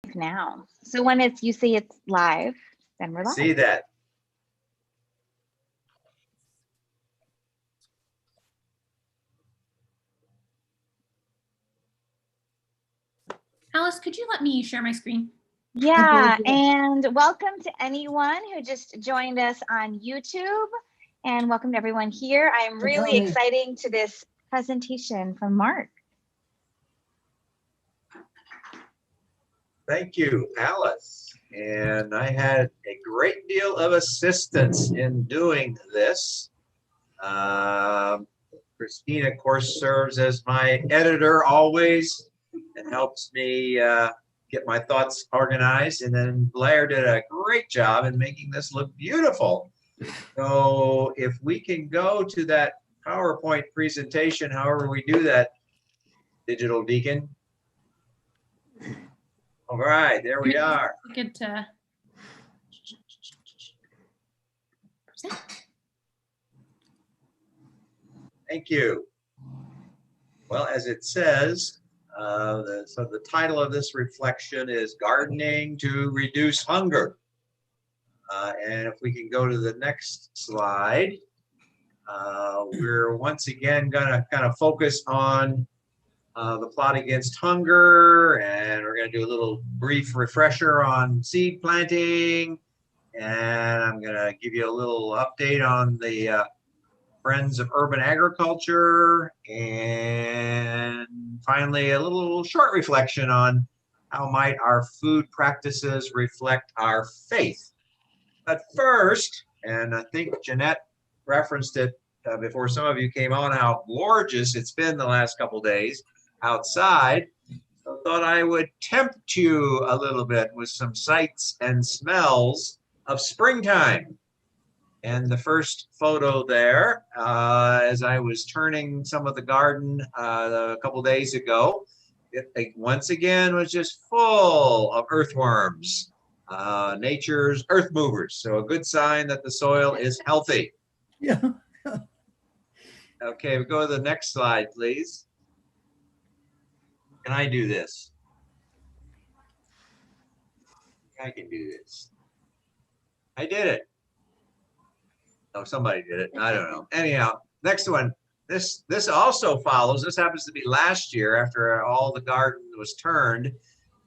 Now. So when you say it's live, then we're live. See that. Alice, could you let me share my screen? Yeah, and welcome to anyone who just joined us on YouTube, and welcome to everyone here. I'm really excited to this presentation from Mark. Thank you, Alice. And I had a great deal of assistance in doing this. Christine, of course, serves as my editor always and helps me get my thoughts organized. And then Blair did a great job in making this look beautiful. So if we can go to that PowerPoint presentation, however we do that, Digital Deacon. All right, there we are. Good to present. Thank you. Well, as it says, so the title of this reflection is Gardening to Reduce Hunger. And if we can go to the next slide, we're once again going to kind of focus on the plot against hunger, and we're going to do a little brief refresher on seed planting, and I'm going to give you a little update on the Friends of Urban Agriculture, and finally a little short reflection on how might our food practices reflect our faith. But first, and I think Jeanette referenced it before some of you came on, how gorgeous it's been the last couple days outside. So I thought I would tempt you a little bit with some sights and smells of springtime. And the first photo there, as I was turning some of the garden a couple days ago, it once again was just full of earthworms, nature's earth movers. So a good sign that the soil is healthy. Yeah. Okay, we go to the next slide, please. Can I do this? I can do this. I did it. Oh, somebody did it. I don't know. Anyhow, next one. This also follows. This happens to be last year after all the garden was turned.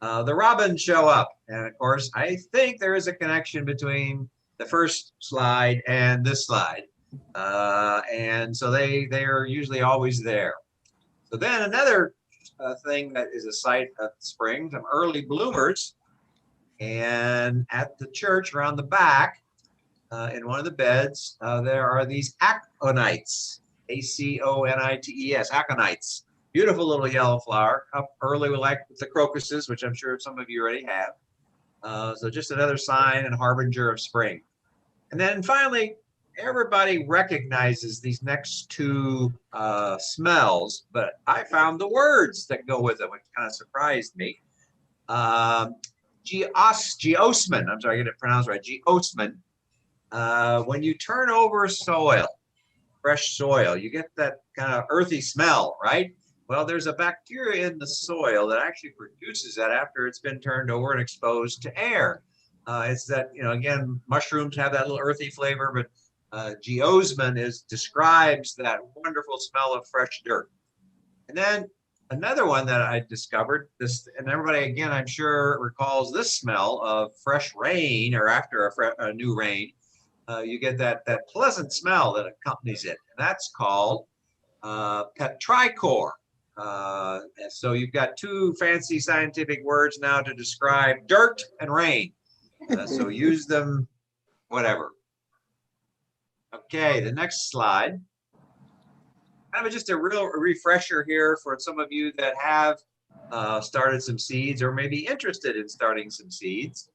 The robins show up. And of course, I think there is a connection between the first slide and this slide. And so they are usually always there. So then another thing that is a sight of spring, some early bloomers. And at the church around the back, in one of the beds, there are these aconites, A-C-O-N-I-T-E-S, aconites. Beautiful little yellow flower, up early like the crocuses, which I'm sure some of you already have. So just another sign and harbinger of spring. And then finally, everybody recognizes these next two smells, but I found the words that go with it, which kind of surprised me. Geosmin, I'm sorry, I get it pronounced right, geosmin. When you turn over soil, fresh soil, you get that kind of earthy smell, right? Well, there's a bacteria in the soil that actually produces that after it's been turned over and exposed to air. It's that, again, mushrooms have that little earthy flavor, but geosmin describes that wonderful smell of fresh dirt. And then another one that I discovered, and everybody, again, I'm sure recalls this smell of fresh rain or after a new rain. You get that pleasant smell that accompanies it. And that's called petrichor. So you've got two fancy scientific words now to describe dirt and rain. So use them, whatever. Okay, the next slide. Kind of just a real refresher here for some of you that have started some seeds or maybe interested in starting some seeds.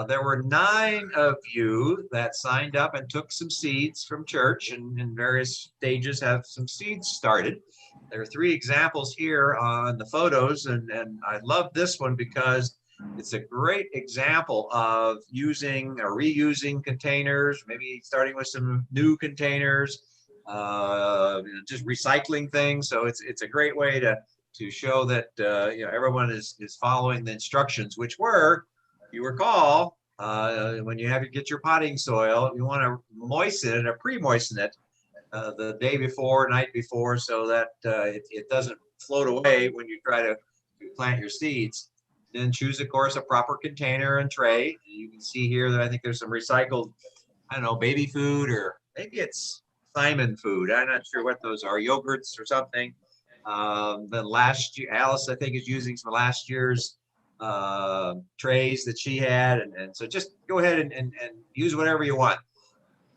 There were 9 of you that signed up and took some seeds from church, and in various stages have some seeds started. There are 3 examples here on the photos, and I love this one because it's a great example of using or reusing containers, maybe starting with some new containers, just recycling things. So it's a great way to to show that everyone is following the instructions, which were, you recall, when you have to get your potting soil, you want to moisten it or pre-moisten it the day before, night before, so that it doesn't float away when you try to plant your seeds. Then choose, of course, a proper container and tray. You can see here that I think there's some recycled, I don't know, baby food, or maybe it's Simon food. I'm not sure what those are, yogurts or something. Then last year, Alice, I think, is using some last year's trays that she had. And so just go ahead and use whatever you want.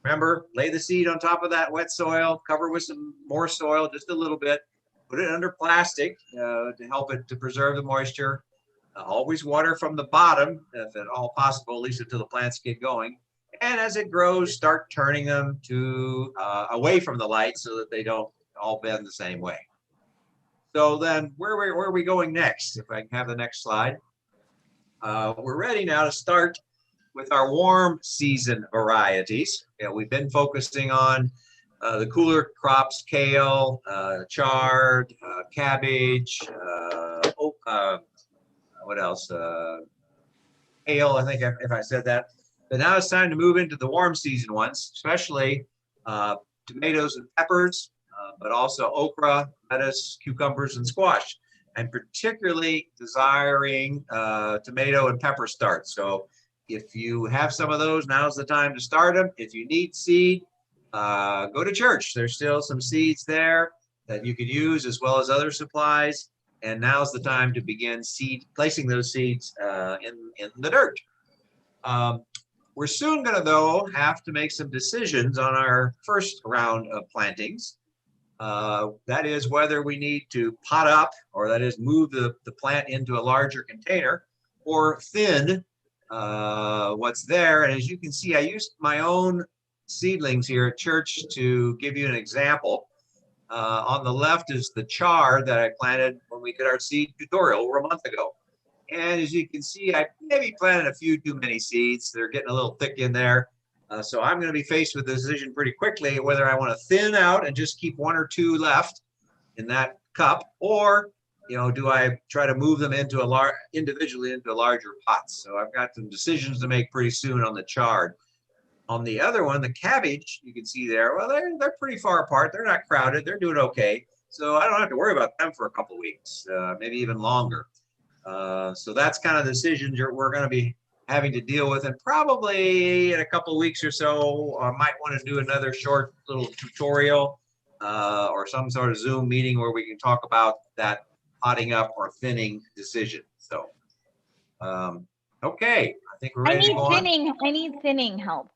Remember, lay the seed on top of that wet soil, cover with some more soil, just a little bit. Put it under plastic to help it to preserve the moisture. Always water from the bottom, if at all possible, at least until the plants get going. And as it grows, start turning them to away from the light so that they don't all bend the same way. So then where are we going next? If I can have the next slide. We're ready now to start with our warm season varieties. We've been focusing on the cooler crops, kale, chard, cabbage, what else? Kale, I think if I said that. But now it's time to move into the warm season ones, especially tomatoes and peppers, but also okra, lettuce, cucumbers, and squash. I'm particularly desiring tomato and pepper starts. So if you have some of those, now's the time to start them. If you need seed, go to church. There's still some seeds there that you could use, as well as other supplies. And now's the time to begin placing those seeds in the dirt. We're soon going to, though, have to make some decisions on our first round of plantings. That is whether we need to pot up, or that is move the plant into a larger container, or thin what's there. And as you can see, I used my own seedlings here at church to give you an example. On the left is the chard that I planted when we did our seed tutorial over a month ago. And as you can see, I maybe planted a few too many seeds. They're getting a little thick in there. So I'm going to be faced with the decision pretty quickly whether I want to thin out and just keep one or two left in that cup, or do I try to move them into individually into larger pots. So I've got some decisions to make pretty soon on the chard. On the other one, the cabbage, you can see there, well, they're pretty far apart. They're not crowded. They're doing okay. So I don't have to worry about them for a couple of weeks, maybe even longer. So that's kind of the decisions we're going to be having to deal with. And probably in a couple of weeks or so, I might want to do another short little tutorial or some sort of Zoom meeting where we can talk about that potting up or thinning decision. So, okay, I think we're ready to go on. I need thinning help.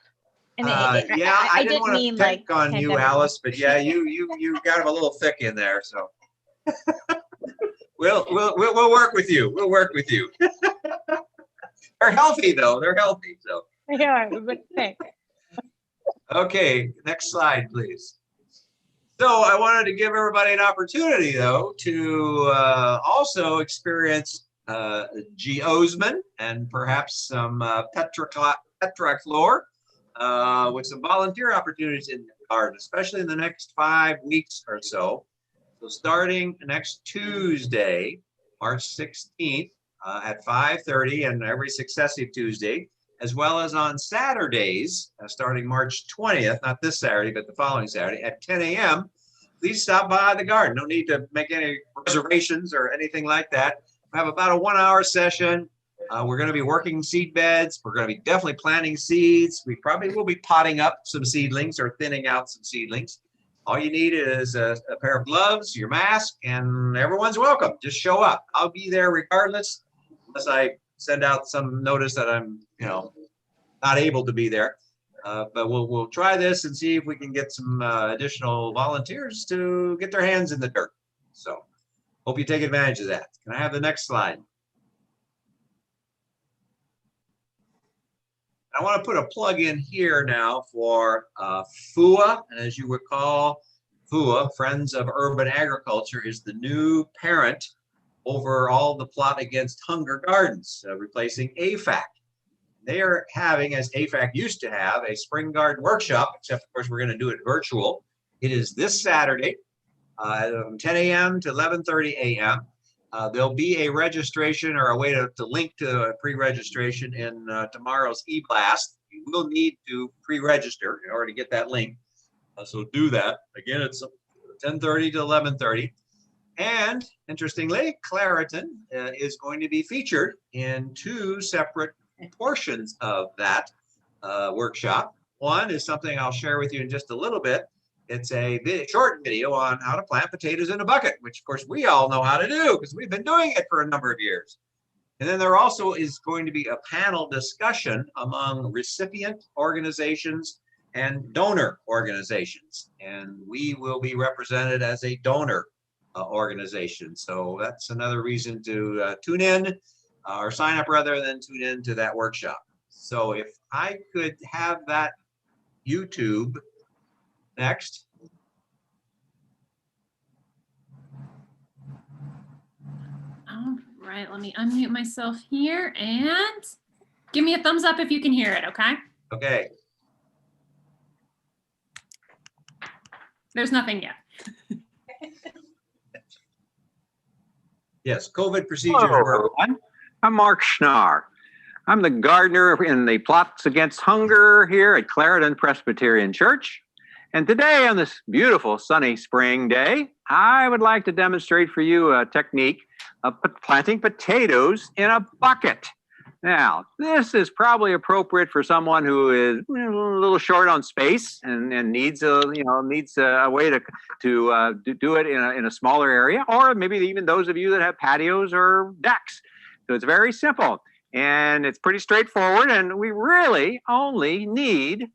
Yeah, I didn't want to pick on you, pandemic. Alice, but yeah, you got them a little thick in there, so we'll work with you. We'll work with you. They're healthy though. They're healthy. So They are, but thick. okay, next slide, please. So I wanted to give everybody an opportunity though to also experience geosmin and perhaps some petriflor. With some volunteer opportunities in the garden, especially in the next 5 weeks or so. So starting next Tuesday, March 16th at 5:30 and every successive Tuesday, as well as on Saturdays, starting March 20th, not this Saturday, but the following Saturday at 10 a.m., please stop by the garden. No need to make any reservations or anything like that. We have about a 1-hour session. We're going to be working seed beds. We're going to be definitely planting seeds. We probably will be potting up some seedlings or thinning out some seedlings. All you need is a pair of gloves, your mask, and everyone's welcome. Just show up. I'll be there regardless, unless I send out some notice that I'm, not able to be there. But we'll try this and see if we can get some additional volunteers to get their hands in the dirt. So hope you take advantage of that. Can I have the next slide? I want to put a plug in here now for FUA. And as you recall, FUA, Friends of Urban Agriculture, is the new parent over all the plot against hunger gardens, replacing AFAC. They are having, as AFAC used to have, a spring garden workshop, except of course we're going to do it virtual. It is this Saturday from 10 a.m. to 11:30 a.m. There'll be a registration or a way to link to a pre-registration in tomorrow's e-blast. You will need to pre-register in order to get that link. So do that. Again, it's 10:30 to 11:30. And interestingly, Claritin is going to be featured in 2 separate portions of that workshop. One is something I'll share with you in just a little bit. It's a short video on how to plant potatoes in a bucket, which of course we all know how to do because we've been doing it for a number of years. And then there also is going to be a panel discussion among recipient organizations and donor organizations. And we will be represented as a donor organization. So that's another reason to tune in or sign up rather than tune in to that workshop. So if I could have that YouTube next. All right, let me unmute myself here and give me a thumbs up if you can hear it, okay? Okay. There's nothing yet. Yes, COVID procedures Hello, were. everyone. I'm Mark Schnarr. I'm the gardener in the Plots Against Hunger here at Claritin Presbyterian Church. And today, on this beautiful sunny spring day, I would like to demonstrate for you a technique of planting potatoes in a bucket. Now, this is probably appropriate for someone who is a little short on space and needs a way to do it in a smaller area, or maybe even those of you that have patios or decks. So it's very simple and it's pretty straightforward, and we really only need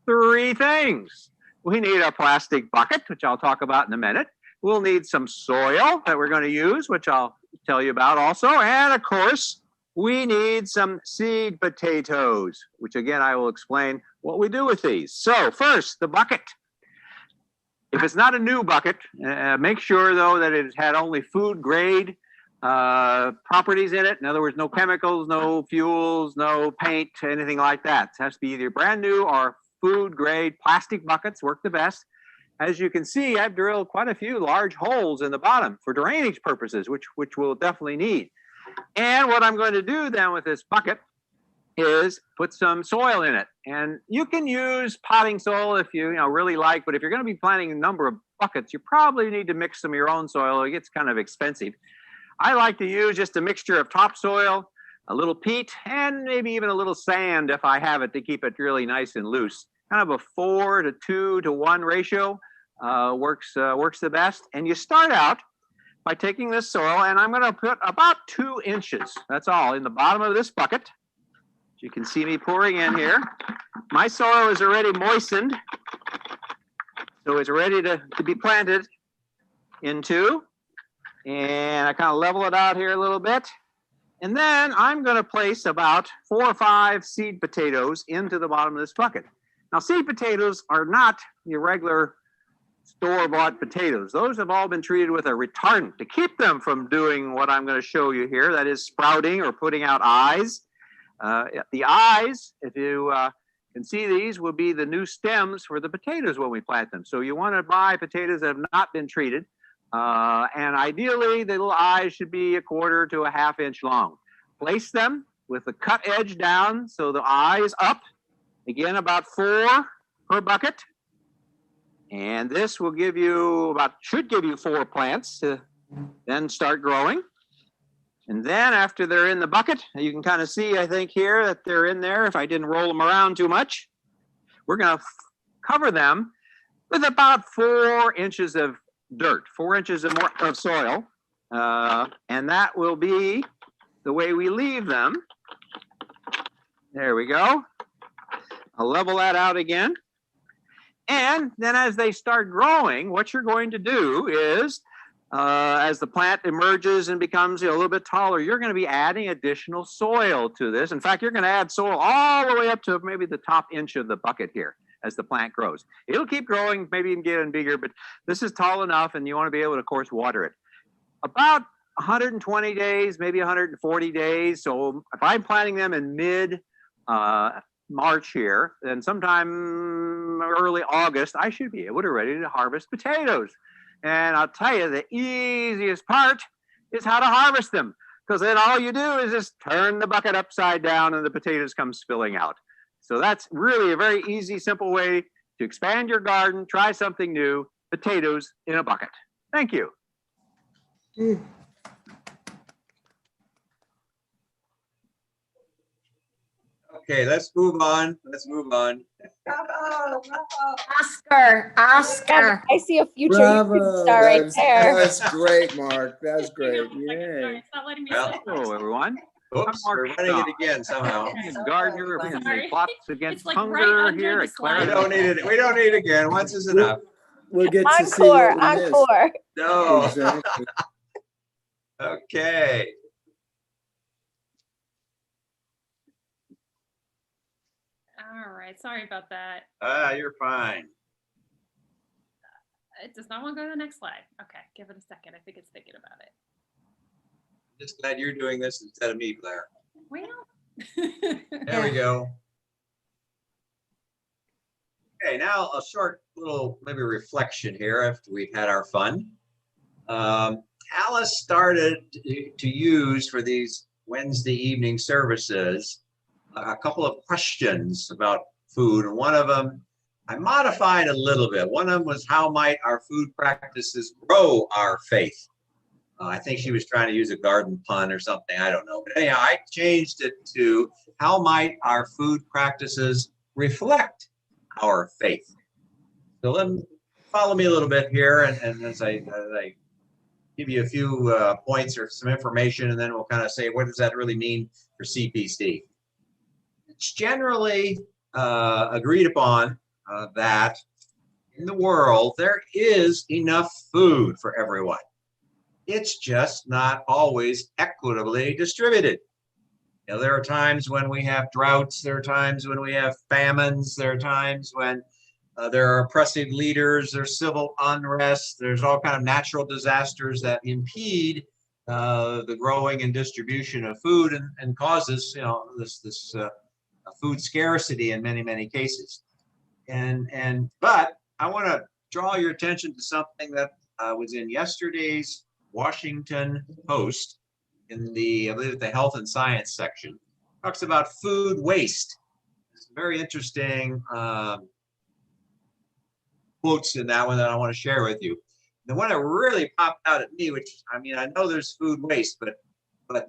3 things. We need a plastic bucket, which I'll talk about in a minute. We'll need some soil that we're going to use, which I'll tell you about also. And of course, we need some seed potatoes, which again, I will explain what we do with these. So first, the bucket. If it's not a new bucket, make sure though that it had only food grade properties in it. In other words, no chemicals, no fuels, no paint, anything like that. It has to be either brand new or food grade. Plastic buckets work the best. As you can see, I've drilled quite a few large holes in the bottom for drainage purposes, which we'll definitely need. And what I'm going to do then with this bucket is put some soil in it. And you can use potting soil if you really like, but if you're going to be planting a number of buckets, you probably need to mix some of your own soil. It gets kind of expensive. I like to use just a mixture of topsoil, a little peat, and maybe even a little sand if I have it, to keep it really nice and loose. Kind of a 4 to 2 to 1 ratio works the best. And you start out by taking this soil, and I'm going to put about 2 inches, that's all, in the bottom of this bucket. You can see me pouring in here. My soil is already moistened, so it's ready to be planted into. And I kind of level it out here a little bit. And then I'm going to place about 4 or 5 seed potatoes into the bottom of this bucket. Now, seed potatoes are not your regular store-bought potatoes. Those have all been treated with a retardant to keep them from doing what I'm going to show you here, that is sprouting or putting out eyes. The eyes, if you can see these, will be the new stems for the potatoes when we plant them. So you want to buy potatoes that have not been treated. And ideally, the little eyes should be 1/4 to a 1/2 inch long. Place them with the cut edge down, so the eye is up. Again, about 4 per bucket. And this will give you should give you 4 plants to then start growing. And then after they're in the bucket, you can kind of see, I think here, that they're in there if I didn't roll them around too much. We're going to cover them with about 4 inches of dirt, 4 inches of soil. And that will be the way we leave them. There we go. I'll level that out again. And then as they start growing, what you're going to do is, as the plant emerges and becomes a little bit taller, you're going to be adding additional soil to this. In fact, you're going to add soil all the way up to maybe the top inch of the bucket here as the plant grows. It'll keep growing, maybe even getting bigger, but this is tall enough, and you want to be able to, of course, water it. About 120 days, maybe 140 days. So if I'm planting them in mid-March here, then sometime early August, I should be able to ready to harvest potatoes. And I'll tell you, the easiest part is how to harvest them. Because then all you do is just turn the bucket upside down and the potatoes come spilling out. So that's really a very easy, simple way to expand your garden, try something new, potatoes in a bucket. Thank you. Okay, let's move on. Let's move on. Oscar, Oscar. I see a future Bravo. YouTube star right there. That's great, Mark. That's great. Sorry, Yay. stop letting me Well, say Hello, everyone. Oops, Mark we're running it Schnarr. again somehow. I'm the gardener in the Sorry. plots against It's like right hunger under here the at slide. We Clarendon. don't need it. We don't need it again. Once is enough. We'll get to see Encore, what we missed. encore. No. Exactly. Okay. All right, sorry about that. You're fine. It does not want to go to the next slide. Okay, give it a second. I think it's thinking about it. Just glad you're doing this instead of me, Claire. Well. There we go. Okay, now a short little maybe reflection here after we've had our fun. Alice started to use for these Wednesday evening services a couple of questions about food, and one of them I modified a little bit. One of them was, how might our food practices grow our faith? I think she was trying to use a garden pun or something, I don't know. But anyhow, I changed it to, how might our food practices reflect our faith? So let me follow me a little bit here, and as I give you a few points or some information, and then we'll kind of say, what does that really mean for CPC? It's generally agreed upon that in the world, there is enough food for everyone. It's just not always equitably distributed. You know, there are times when we have droughts, there are times when we have famines, there are times when there are oppressive leaders, there's civil unrest, there's all kind of natural disasters that impede the growing and distribution of food and causes, you know, this food scarcity in many cases. But I want to draw your attention to something that was in yesterday's Washington Post in the, I believe, the health and science section. Talks about food waste. It's very interesting quotes in that one that I want to share with you. The one that really popped out at me, which, I mean, I know there's food waste, but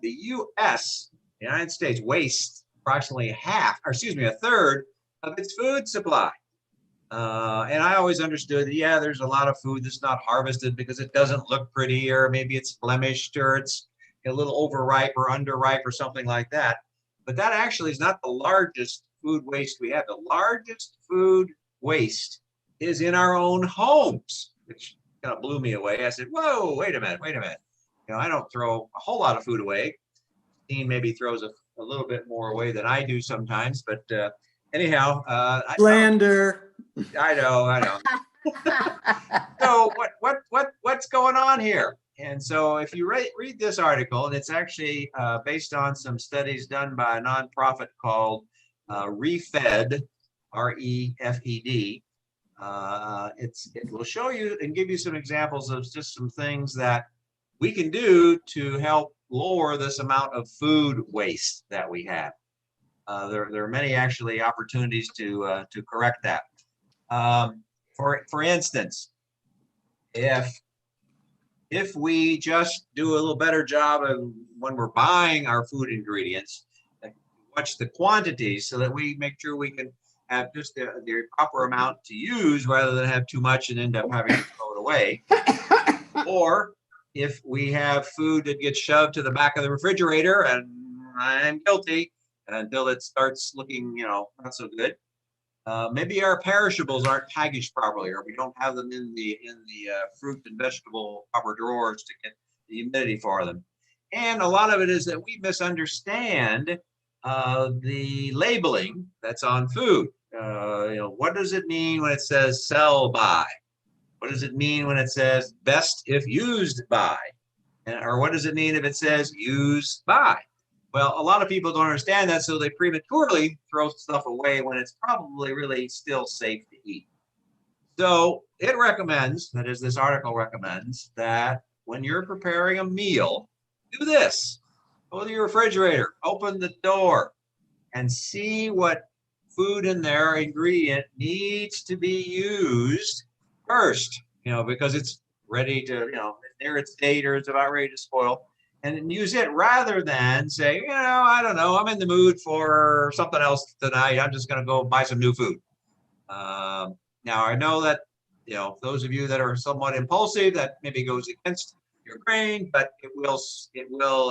the U.S., the United States, wastes approximately a third of its food supply. And I always understood that, yeah, there's a lot of food that's not harvested because it doesn't look pretty, or maybe it's blemished, or it's a little overripe or underripe or something like that. But that actually is not the largest food waste we have. The largest food waste is in our own homes, which kind of blew me away. I said, whoa, wait a minute. You know, I don't throw a whole lot of food away. Dean maybe throws a little bit more away than I do sometimes, but anyhow, Slander. I know. So what's going on here? And so if you read this article, and it's actually based on some studies done by a nonprofit called ReFed, R-E-F-E-D. It will show you and give you some examples of just some things that we can do to help lower this amount of food waste that we have. There are many actually opportunities to correct that. For instance, if we just do a little better job of when we're buying our food ingredients, watch the quantities so that we make sure we can have just the proper amount to use rather than have too much and end up having to throw it away. Or if we have food that gets shoved to the back of the refrigerator, and I'm guilty, until it starts looking, you know, not so good. Maybe our perishables aren't packaged properly, or we don't have them in the fruit and vegetable proper drawers to get the humidity for them. And a lot of it is that we misunderstand the labeling that's on food. You know, what does it mean when it says sell by? What does it mean when it says best if used by? Or what does it mean if it says use by? Well, a lot of people don't understand that, so they prematurely throw stuff away when it's probably really still safe to eat. So it recommends, that is, this article recommends, that when you're preparing a meal, do this. Go to your refrigerator, open the door, and see what food in there, ingredient needs to be used first, because it's ready to, near its date or it's about ready to spoil, and then use it rather than say, I don't know, I'm in the mood for something else tonight. I'm just going to go buy some new food. Now I know that, those of you that are somewhat impulsive, that maybe goes against your grain, but it will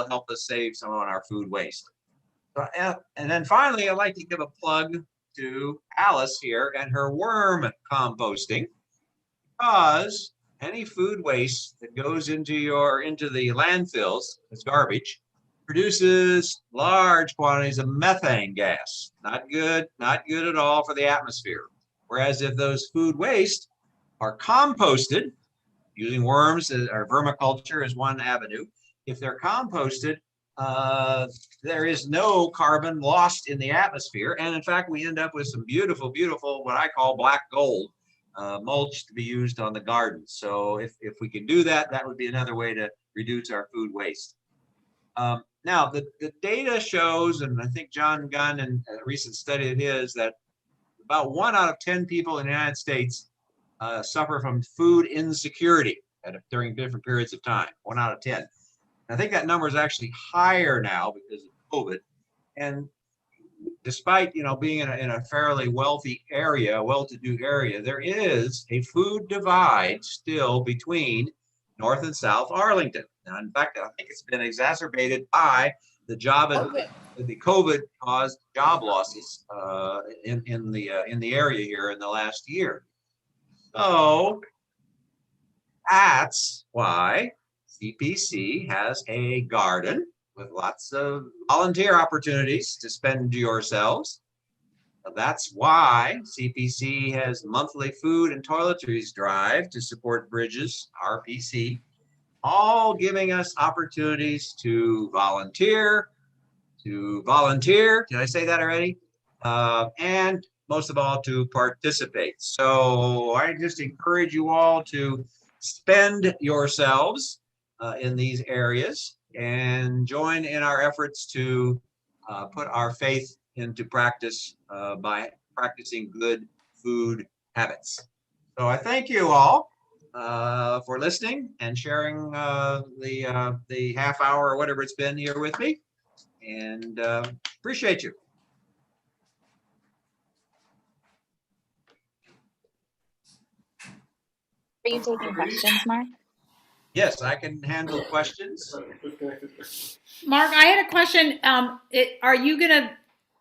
help us save some on our food waste. And then finally, I'd like to give a plug to Alice here and her worm composting, because any food waste that goes into the landfills as garbage produces large quantities of methane gas. Not good at all for the atmosphere. Whereas if those food waste are composted, using worms or vermiculture as one avenue, if they're composted, there is no carbon lost in the atmosphere. And in fact, we end up with some beautiful, beautiful, what I call black gold mulch to be used on the garden. So if we can do that, that would be another way to reduce our food waste. Now, the data shows, and I think John Gunn in a recent study of his, that about 1 out of 10 people in the United States suffer from food insecurity during different periods of time. 1 out of 10. I think that number is actually higher now because of COVID. And despite being in a fairly wealthy area, well-to-do area, there is a food divide still between North and South Arlington. Now, in fact, I think it's been exacerbated by the COVID-caused job losses in the area here in the last year. So that's why CPC has a garden with lots of volunteer opportunities to spend yourselves. That's why CPC has monthly food and toiletries drive to support Bridges, RPC, all giving us opportunities to volunteer. Did I say that already? And most of all, to participate. So I just encourage you all to spend yourselves in these areas and join in our efforts to put our faith into practice by practicing good food habits. So I thank you all for listening and sharing the half hour or whatever it's been here with me, and appreciate you. Are you taking questions, Mark? Yes, I can handle questions. Mark, I had a question. Are you going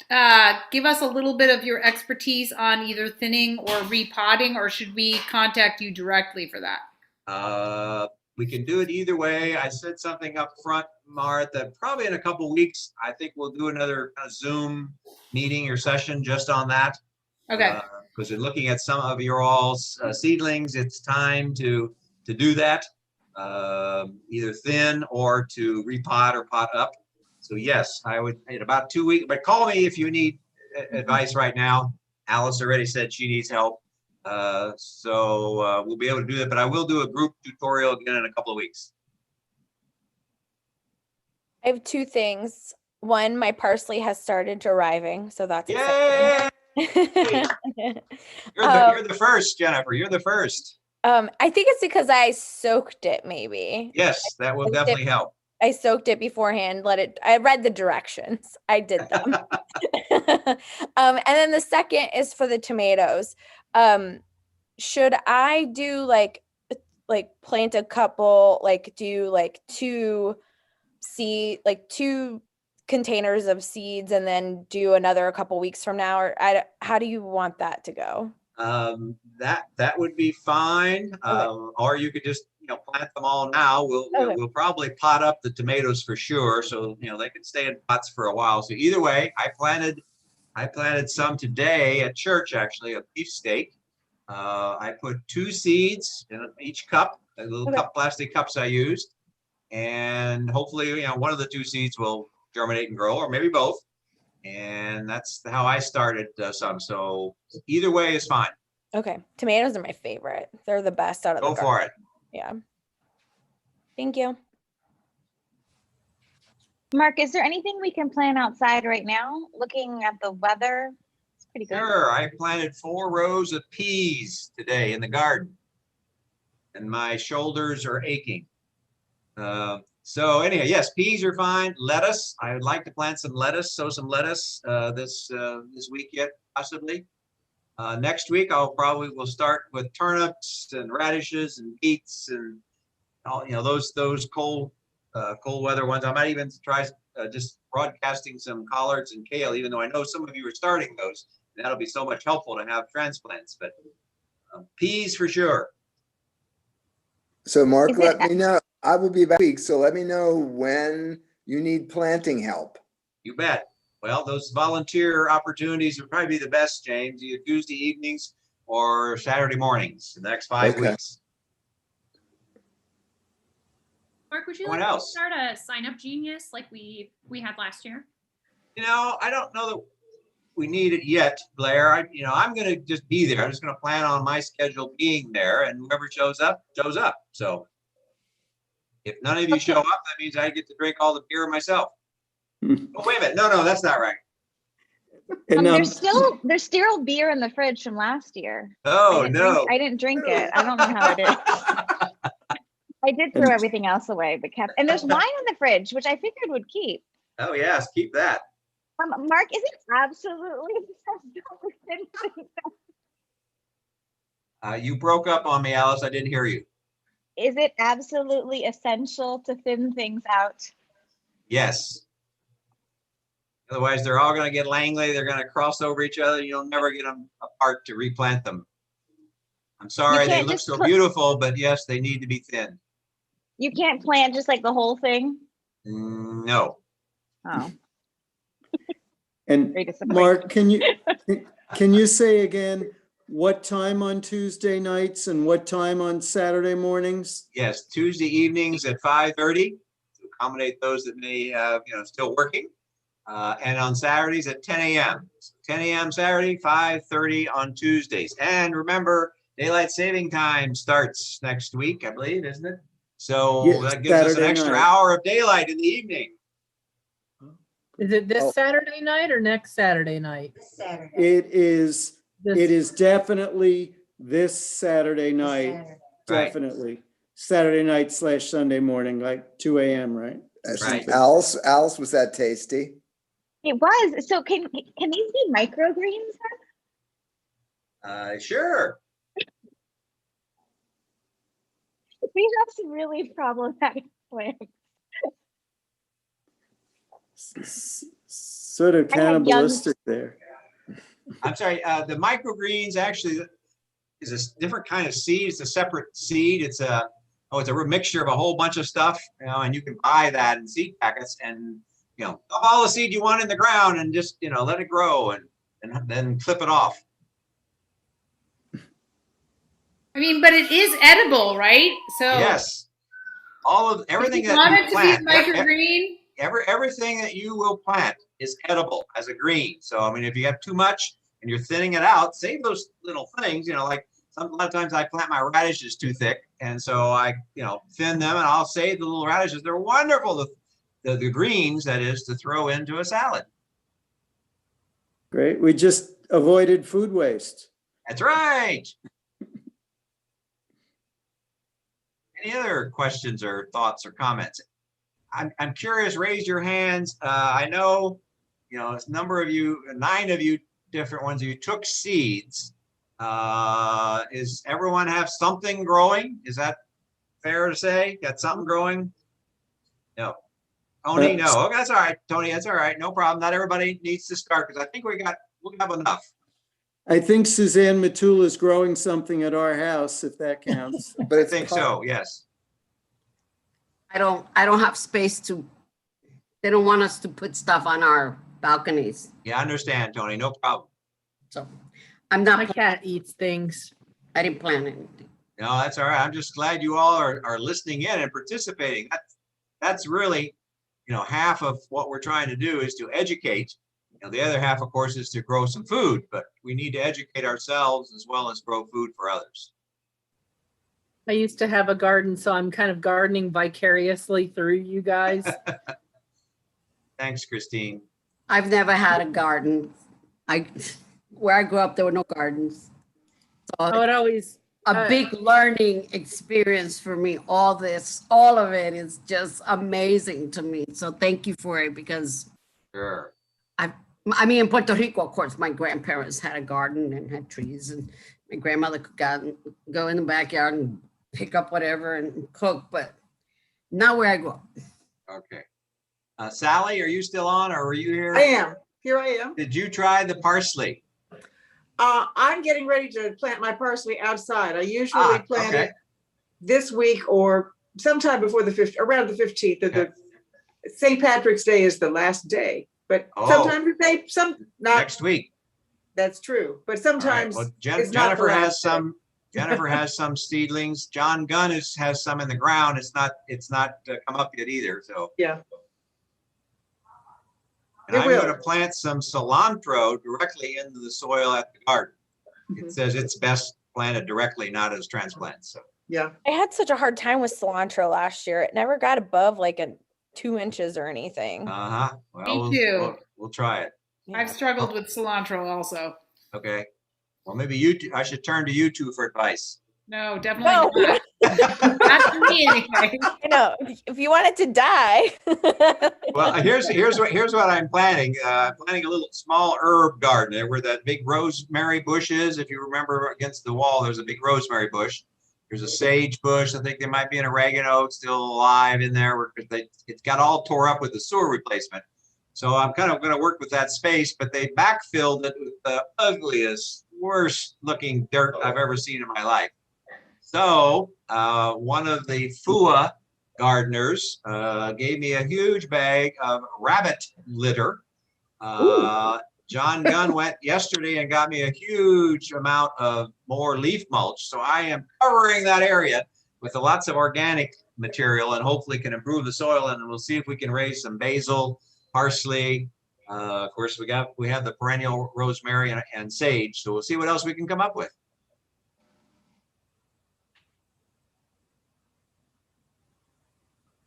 to give us a little bit of your expertise on either thinning or repotting, or should we contact you directly for that? We can do it either way. I said something up front, Mart, that probably in a couple of weeks, I think we'll do another Zoom meeting or session just on that. Okay. Because in looking at some of your all's seedlings, it's time to do that, either thin or to repot or pot up. So yes, I would in about 2 weeks, but call me if you need advice right now. Alice already said she needs help. So we'll be able to do that, but I will do a group tutorial again in a couple of weeks. I have 2 things. One, my parsley has started arriving, so that's Yay! exciting. You're the first, Jennifer. You're the first. I think it's because I soaked it, maybe. Yes, that will definitely help. I soaked it beforehand, I read the directions. I did them. And then the second is for the tomatoes. Should I do like plant a couple, do 2 2 containers of seeds and then do another a couple weeks from now, or how do you want that to go? That would be fine. Okay. Or you could just plant them all now. We'll probably pot up the tomatoes for sure, so they can stay in pots for a while. So either way, I planted some today at church, actually, a beefsteak. I put 2 seeds in each cup, the little plastic cups I used, and hopefully one of the 2 seeds will germinate and grow, or maybe both. And that's how I started some. So either way is fine. Okay. Tomatoes are my favorite. They're the best out of the garden. Go for it. Yeah. Thank you. Mark, is there anything we can plant outside right now? Looking at the weather, it's pretty good. Sure, I planted 4 rows of peas today in the garden, and my shoulders are aching. So anyhow, yes, peas are fine. Lettuce, I would like to plant some lettuce, sow some lettuce this week yet, possibly. Next week, we'll start with turnips and radishes and beets and all, those cold weather ones. I might even try just broadcasting some collards and kale, even though I know some of you are starting those. That'll be so much helpful to have transplants, but peas for sure. So Mark, let me know. I will be back next week, so let me know when you need planting help. You bet. Well, those volunteer opportunities would probably be the best, James, either Tuesday evenings or Saturday mornings in the next 5 weeks. Mark, would you What like else? to start a sign up genius like we had last year? I don't know that we need it yet, Blair. I'm going to just be there. I'm just going to plan on my schedule being there, and whoever shows up, shows up. So if none of you show up, that means I get to drink all the beer myself. Oh, wait a minute. No, that's not right. And there's still beer in the fridge from last year. Oh, no. I didn't drink it. I don't know how it is. I did throw everything else away, but and there's wine in the fridge, which I figured would keep. Oh, yes, keep that. Mark, is it absolutely You broke up on me, Alice. I didn't hear you. Is it absolutely essential to thin things out? Yes. Otherwise, they're all going to get Langley. They're going to cross over each other. You'll never get them apart to replant them. I'm sorry, they look so beautiful, but yes, they need to be thin. You can't plant just like the whole thing? No. Oh. And Mark, can you say again what time on Tuesday nights and what time on Saturday mornings? Yes, Tuesday evenings at 5:30 to accommodate those that may have, still working. And on Saturdays at 10 a.m. 10 a.m. Saturday, 5:30 on Tuesdays. And remember, daylight saving time starts next week, I believe, isn't it? So yes, that gives us an Saturday extra night. hour of daylight in the evening. Is it this Saturday night or next Saturday night? Saturday. It is definitely this Saturday night. Saturday. Definitely. Saturday night / Sunday morning, like 2 a.m., right? Right. Alice, was that tasty? It was. So can these be microgreens then? Sure. We have some really problematic plants. Sort of cannibalistic there. I'm sorry. The microgreens actually is a different kind of seed. It's a separate seed. It's a mixture of a whole bunch of stuff, and you can buy that in seed packets and, dump all the seed you want in the ground and just, let it grow and then clip it off. I mean, but it is edible, right? So Yes. Everything if you that want you it to plant, be microgreen. everything that you will plant is edible as a green. So, I mean, if you have too much and you're thinning it out, save those little things, like a lot of times I plant my radishes too thick. And so I, thin them and I'll save the little radishes. They're wonderful. The greens, that is, to throw into a salad. Great. We just avoided food waste. That's right. Any other questions or thoughts or comments? I'm curious, raise your hands. I know, a number of you, 9 of you, different ones, you took seeds. Is everyone have something growing? Is that fair to say? Got something growing? No. Tony, no. Okay, that's all right. Tony, that's all right. No problem. Not everybody needs to start because I think we'll have enough. I think Suzanne Matula is growing something at our house, if that counts. But I think so, yes. I don't have space they don't want us to put stuff on our balconies. Yeah, I understand, Tony. No problem. So My cat eats things. I didn't plan anything. No, that's all right. I'm just glad you all are listening in and participating. That's really, half of what we're trying to do is to educate. The other half, of course, is to grow some food, but we need to educate ourselves as well as grow food for others. I used to have a garden, so I'm kind of gardening vicariously through you guys. Thanks, Christine. I've never had a garden. Where I grew up, there were no gardens. So Oh, it always, a big learning experience for me. All of it is just amazing to me. So thank you for it, because Sure. I mean, in Puerto Rico, of course, my grandparents had a garden and had trees, and my grandmother could go in the backyard and pick up whatever and cook, but not where I grew up. Okay. Sally, are you still on, or were you here? I am. Here I am. Did you try the parsley? I'm getting ready to plant my parsley outside. I usually plant it this week or sometime before around the 15th. Okay. The St. Patrick's Day is the last day, but sometimes not next week. That's true, but sometimes Well, it's not Jennifer the has last day. some. Jennifer has some seedlings. John Gunn has some in the ground. It's not come up yet either. So yeah. And I'm going to plant some cilantro directly into the soil at the garden. It says it's best planted directly, not as transplants. So yeah. I had such a hard time with cilantro last year. It never got above like 2 inches or anything. Well, Me too. We'll try it. I've struggled with cilantro also. Okay. Well, maybe I should turn to you two for advice. No, definitely not. Not for me anyway. I know. If you want it to die. Well, here's what I'm planting. I'm planting a little small herb garden there where that big rosemary bush is. If you remember, against the wall, there's a big rosemary bush. There's a sage bush. I think there might be an oregano still alive in there. It's got all tore up with the sewer replacement. So I'm kind of going to work with that space, but they backfilled it with the ugliest, worst looking dirt I've ever seen in my life. So one of the FUA gardeners gave me a huge bag of rabbit litter. John Gunn went yesterday and got me a huge amount of more leaf mulch. So I am covering that area with lots of organic material and hopefully can improve the soil, and we'll see if we can raise some basil, parsley. Of course, we have the perennial rosemary and sage. So we'll see what else we can come up with.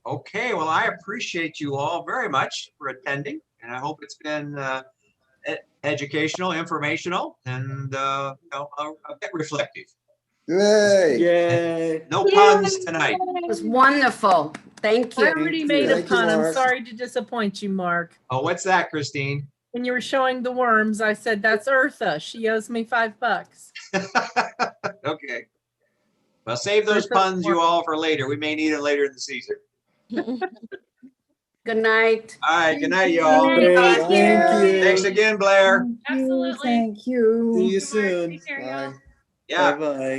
Okay, well, I appreciate you all very much for attending, and I hope it's been educational, informational, and a bit reflective. Yay. Yay. No puns tonight. It was wonderful. Thank I you. already made a Thank you, pun. I'm Mark. sorry to disappoint you, Mark. Oh, what's that, Christine? When you were showing the worms, I said, that's Eartha. She owes me $5. Okay. Well, save those puns you all for later. We may need it later in the season. Good night. All right, good night, y'all. Great, thank you. Thanks again, Blair. Absolutely. Thank you. See you soon. Take care, y'all. Bye. Yeah. Bye-bye.